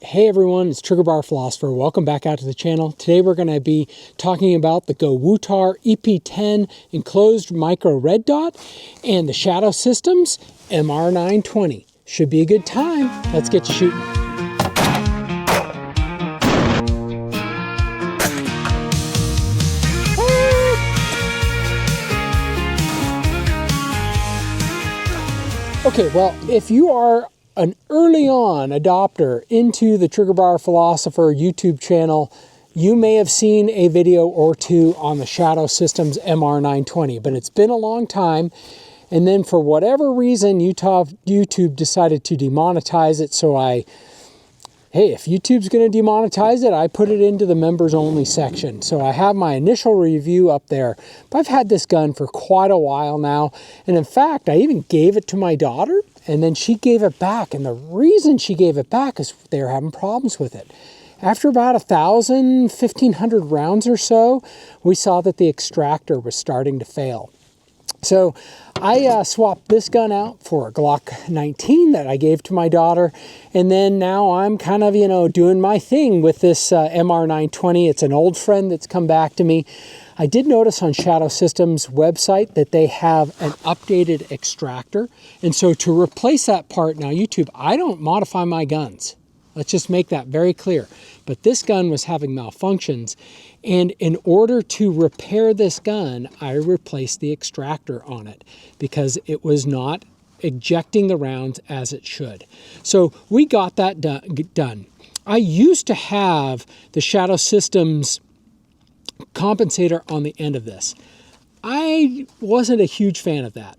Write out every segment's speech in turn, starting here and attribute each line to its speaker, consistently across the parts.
Speaker 1: Hey everyone, it's Trigger Bar Philosopher. Welcome back out to the channel. Today we're going to be talking about the Gowutar EP10 enclosed micro red dot and the Shadow Systems MR920. Should be a good time. Let's get you shooting. Okay, well, if you are an early on adopter into the Trigger Bar Philosopher YouTube channel, you may have seen a video or two on the Shadow Systems MR920, but it's been a long time. And then for whatever reason, YouTube decided to demonetize it. So hey, if YouTube's going to demonetize it, I put it into the members only section. So I have my initial review up there. But I've had this gun for quite a while now. And in fact, I even gave it to my daughter and then she gave it back. And the reason she gave it back is they were having problems with it. After about 1,000, 1,500 rounds or so, we saw that the extractor was starting to fail. So I swapped this gun out for a Glock 19 that I gave to my daughter. And then now I'm kind of, doing my thing with this MR920. It's an old friend that's come back to me. I did notice on Shadow Systems website that they have an updated extractor. And so to replace that part, now YouTube, I don't modify my guns. Let's just make that very clear. But this gun was having malfunctions. And in order to repair this gun, I replaced the extractor on it because it was not ejecting the rounds as it should. So we got that done. I used to have the Shadow Systems compensator on the end of this. I wasn't a huge fan of that.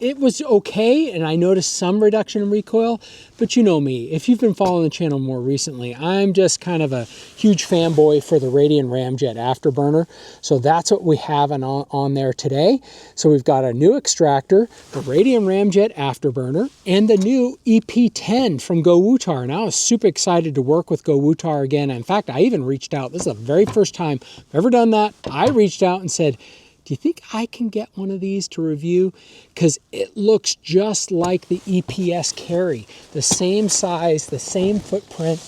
Speaker 1: It was okay, and I noticed some reduction in recoil, but you know me. If you've been following the channel more recently, I'm just kind of a huge fanboy for the Radian Ramjet Afterburner. So that's what we have on there today. So we've got a new extractor, the Radian Ramjet Afterburner, and the new EP10 from Gowutar. And I was super excited to work with Gowutar again. In fact, I even reached out. This is the very first time I've ever done that. I reached out and said, do you think I can get one of these to review? Because it looks just like the EPS carry. The same size, the same footprint.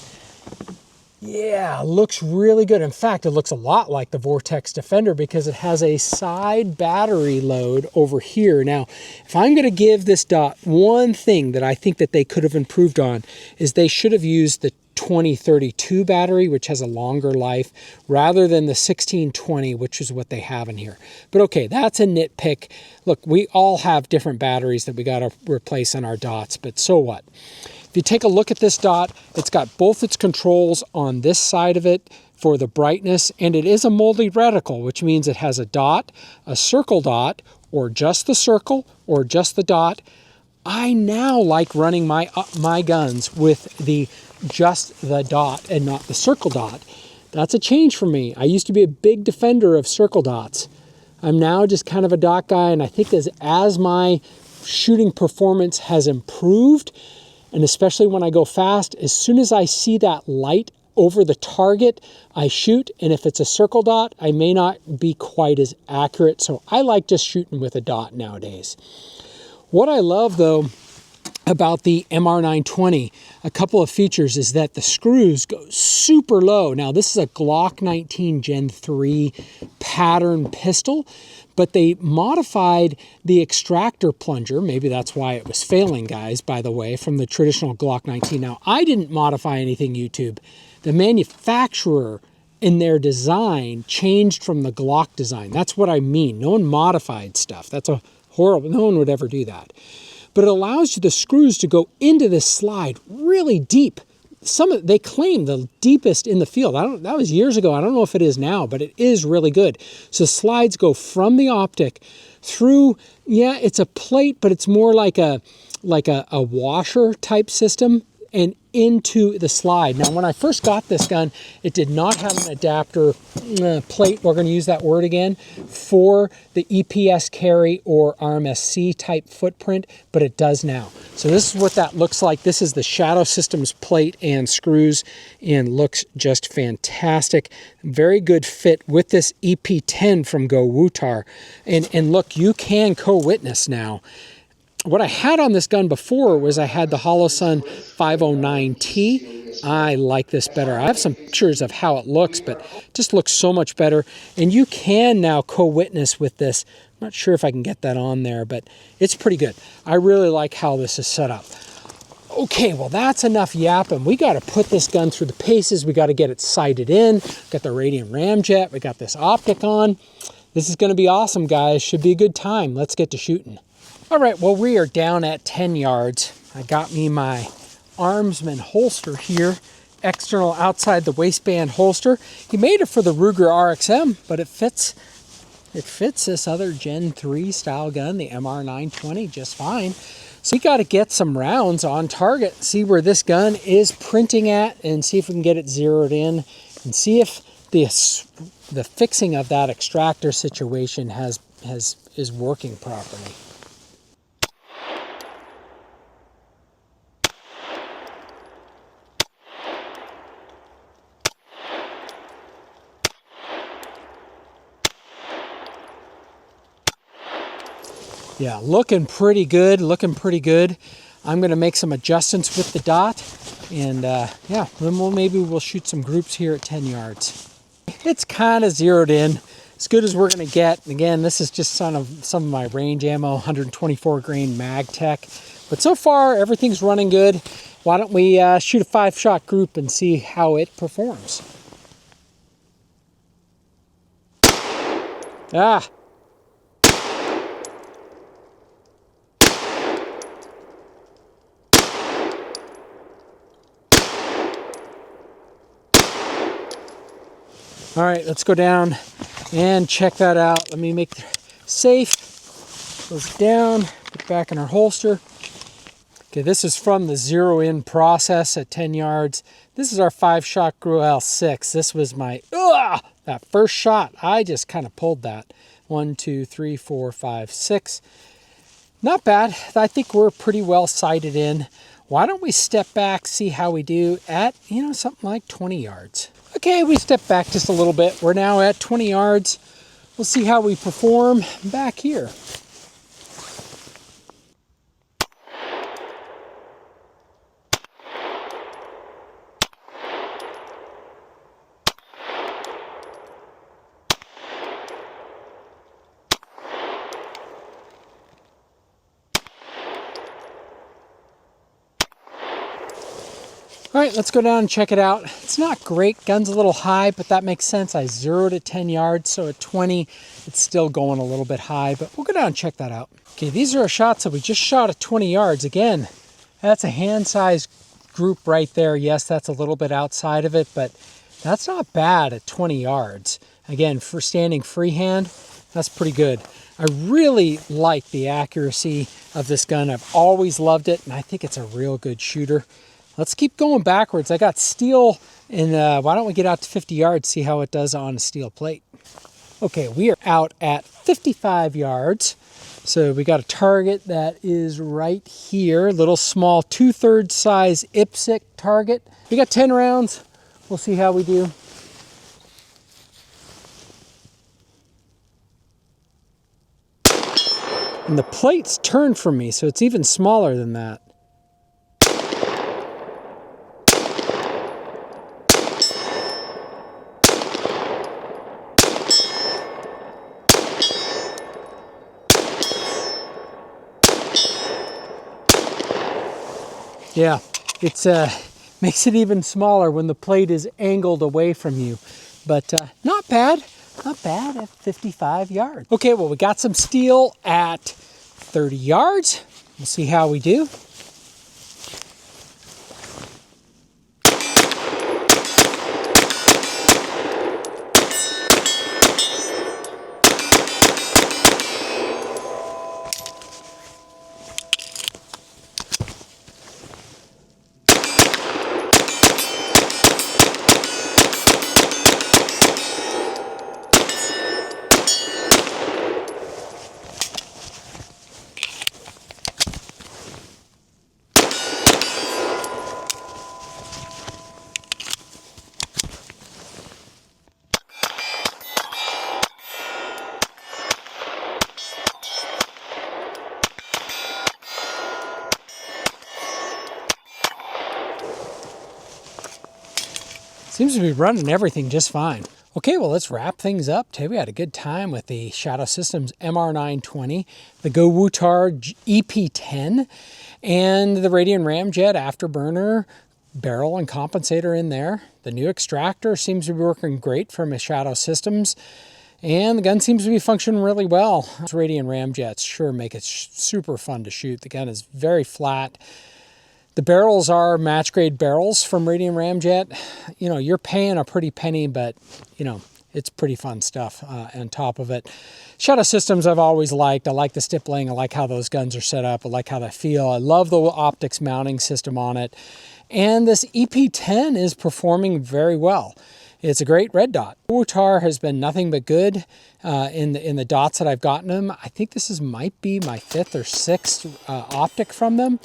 Speaker 1: Yeah, looks really good. In fact, it looks a lot like the Vortex Defender because it has a side battery load over here. Now, if I'm going to give this dot one thing that I think that they could have improved on is they should have used the 2032 battery, which has a longer life, rather than the 1620, which is what they have in here. But okay, that's a nitpick. Look, we all have different batteries that we got to replace on our dots, but so what? If you take a look at this dot, it's got both its controls on this side of it for the brightness, and it is a multi-reticle, which means it has a dot, a circle dot, or just the circle, or just the dot. I now like running my guns with just the dot and not the circle dot. That's a change for me. I used to be a big defender of circle dots. I'm now just kind of a dot guy, and I think as my shooting performance has improved, and especially when I go fast, as soon as I see that light over the target, I shoot, and if it's a circle dot, I may not be quite as accurate, so I like just shooting with a dot nowadays. What I love, though, about the MR920, a couple of features is that the screws go super low. Now, this is a Glock 19 Gen 3 pattern pistol, but they modified the extractor plunger. Maybe that's why it was failing, guys, by the way, from the traditional Glock 19. Now, I didn't modify anything, YouTube. The manufacturer in their design changed from the Glock design. That's what I mean. No one modified stuff. That's a horrible, no one would ever do that. But it allows you the screws to go into this slide really deep. They claim the deepest in the field. That was years ago. I don't know if it is now, but it is really good. So slides go from the Optic through, yeah, it's a plate, but it's more like a washer type system, and into the slide. Now, when I first got this gun, it did not have an adapter plate, we're going to use that word again, for the EPS carry or RMSC type footprint, but it does now. So this is what that looks like. This is the Shadow Systems plate and screws, and looks just fantastic. Very good fit with this EP10 from Gowutar. And look, you can co-witness now. What I had on this gun before was I had the Holosun 509T. I like this better. I have some pictures of how it looks, but it just looks so much better. And you can now co-witness with this. I'm not sure if I can get that on there, but it's pretty good. I really like how this is set up. Okay, well, that's enough yapping. We got to put this gun through the paces. We got to get it sighted in. Got the Radian Ramjet. We got this Optic on. This is going to be awesome, guys. Should be a good time. Let's get to shooting. All right, well, we are down at 10 yards. I got me my Armsman holster here, external outside the waistband holster. He made it for the Ruger RXM, but it fits this other Gen 3 style gun, the MR920, just fine. So we got to get some rounds on target, see where this gun is printing at, and see if we can get it zeroed in, and see if the fixing of that extractor situation is working properly. Yeah, looking pretty good, looking pretty good. I'm going to make some adjustments with the dot, and yeah, then maybe we'll shoot some groups here at 10 yards. It's kind of zeroed in, as good as we're going to get. Again, this is just some of my range ammo, 124 grain MagTech. But so far, everything's running good. Why don't we shoot a 5-shot group and see how it performs? Ah! All right, let's go down and check that out. Let me make it safe. Goes down, put it back in our holster. Okay, this is from the zero-in process at 10 yards. This is our 5-shot Gruel 6. This was my, that first shot. I just kind of pulled that. 1, 2, 3, 4, 5, 6. Not bad. I think we're pretty well sighted in. Why don't we step back, see how we do at, something like 20 yards. Okay, we step back just a little bit. We're now at 20 yards. We'll see how we perform back here. All right, let's go down and check it out. It's not great. Gun's a little high, but that makes sense. I zeroed at 10 yards, so at 20, it's still going a little bit high, but we'll go down and check that out. Okay, these are our shots that we just shot at 20 yards. Again, that's a hand-sized group right there. Yes, that's a little bit outside of it, but that's not bad at 20 yards. Again, for standing freehand, that's pretty good. I really like the accuracy of this gun. I've always loved it, and I think it's a real good shooter. Let's keep going backwards. I got steel, and why don't we get out to 50 yards, see how it does on a steel plate. Okay, we are out at 55 yards. So we got a target that is right here, little small 2/3 size IPSC target. We got 10 rounds. We'll see how we do. And the plate's turned from me, so it's even smaller than that. Yeah, it's makes it even smaller when the plate is angled away from you, but not bad at 55 yards. Okay, well, we got some steel at 30 yards. We'll see how we do. Seems to be running everything just fine. Okay, well, let's wrap things up. Today we had a good time with the Shadow Systems MR920, the Gowutar EP10, and the Radian Ramjet Afterburner barrel and compensator in there. The new extractor seems to be working great from Shadow Systems, and the gun seems to be functioning really well. Those Radian Ramjets sure make it super fun to shoot. The gun is very flat. The barrels are match grade barrels from Radian Ramjet. You know, you're paying a pretty penny, but you know, it's pretty fun stuff on top of it. Shadow Systems I've always liked. I like the stippling. I like how those guns are set up. I like how they feel. I love the Optics mounting system on it. And this EP10 is performing very well. It's a great red dot. Gowutar has been nothing but good in the dots that I've gotten them. I think this might be my 5th or 6th Optic from them.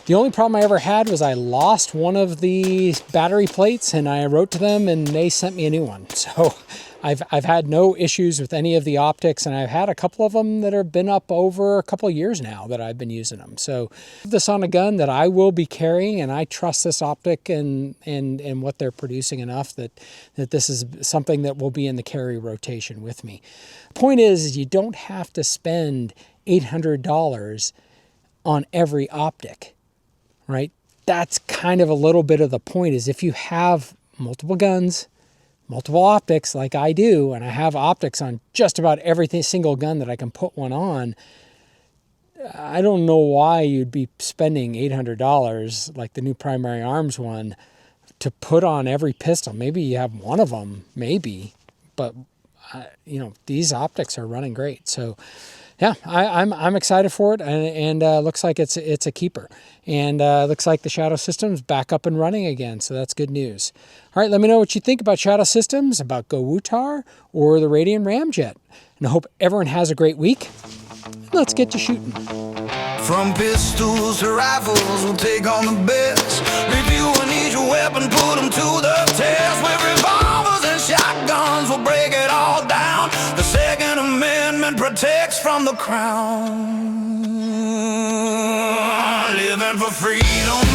Speaker 1: The only problem I ever had was I lost one of the battery plates, and I wrote to them and they sent me a new one. So I've had no issues with any of the Optics, and I've had a couple of them that have been up over a couple of years now that I've been using them. So this on a gun that I will be carrying, and I trust this Optic and what they're producing enough that this is something that will be in the carry rotation with me. Point is you don't have to spend $800 on every Optic. Right? That's kind of a little bit of the point, is if you have multiple guns, multiple Optics like I do, and I have Optics on just about every single gun that I can put one on, I don't know why you'd be spending $800 like the new Primary Arms one to put on every pistol. Maybe you have one of them, maybe, but you know, these Optics are running great. So yeah, I'm excited for it, and looks like it's a keeper. And looks like the Shadow Systems back up and running again, so that's good news. All right, let me know what you think about Shadow Systems, about Gowutar, or the Radian Ramjet. And I hope everyone has a great week. Let's get to shooting.
Speaker 2: From pistols to rifles, we'll take on the best. Review and each weapon, put them to the test. With revolvers and shotguns, we'll break it all down. The Second Amendment protects from the crown. Living for freedom.